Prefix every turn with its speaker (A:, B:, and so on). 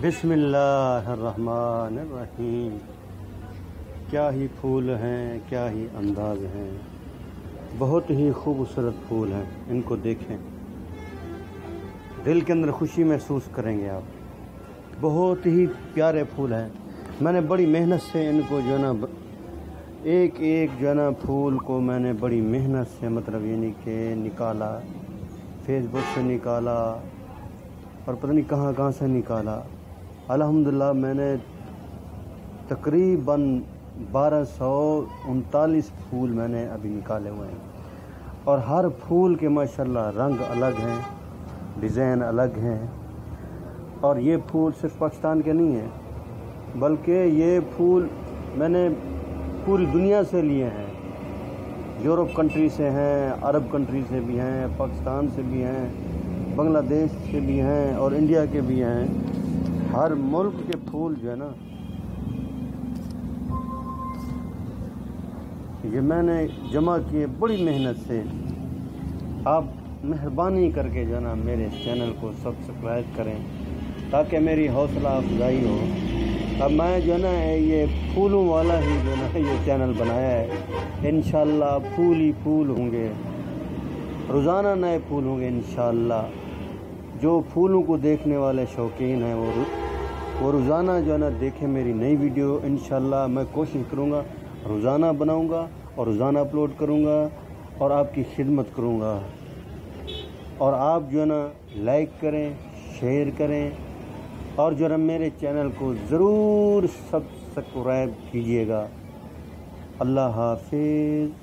A: بسم اللہ الرحمن الرحیم۔ کیا ہی پھول ہیں، کیا ہی انداز ہیں، بہت ہی خوبصورت پھول ہیں۔ ان کو دیکھیں، دل کے اندر خوشی محسوس کریں گے آپ۔ بہت ہی پیارے پھول ہیں۔ میں نے بڑی محنت سے ان کو جو ہے نا ایک جو ہے نا پھول کو میں نے بڑی محنت سے مطلب یعنی کہ نکالا، فیس بک سے نکالا اور پتہ نہیں کہاں سے نکالا۔ الحمدللہ میں نے تقریباً 1239 پھول میں نے ابھی نکالے ہوئے ہیں، اور ہر پھول کے ماشاءاللہ رنگ الگ ہیں، ڈیزائن الگ ہیں۔ اور یہ پھول صرف پاکستان کے نہیں ہیں، بلکہ یہ پھول میں نے پوری دنیا سے لیے ہیں۔ یورپ کنٹری سے ہیں، عرب کنٹری سے بھی ہیں، پاکستان سے بھی ہیں، بنگلہ دیش سے بھی ہیں اور انڈیا کے بھی ہیں۔ ہر ملک کے پھول جو ہے نا یہ میں نے جمع کیے بڑی محنت سے۔ آپ مہربانی کر کے جو ہے نا میرے چینل کو سبسکرائب کریں تاکہ میری حوصلہ افزائی ہو۔ اب میں جو ہے نا یہ پھولوں والا ہی جو ہے نا یہ چینل بنایا ہے۔ انشاءاللہ پھول ہی پھول ہوں گے، روزانہ نئے پھول ہوں گے انشاءاللہ۔ جو پھولوں کو دیکھنے والے شوقین ہیں وہ روزانہ جو ہے نا دیکھیں میری نئی ویڈیو۔ انشاءاللہ میں کوشش کروں گا روزانہ بناؤں گا اور روزانہ اپلوڈ کروں گا اور آپ کی خدمت کروں گا۔ اور آپ جو ہے نا لائک کریں، شیئر کریں اور جو ہے نا میرے چینل کو ضرور سبسکرائب کیجیے گا۔ اللہ حافظ۔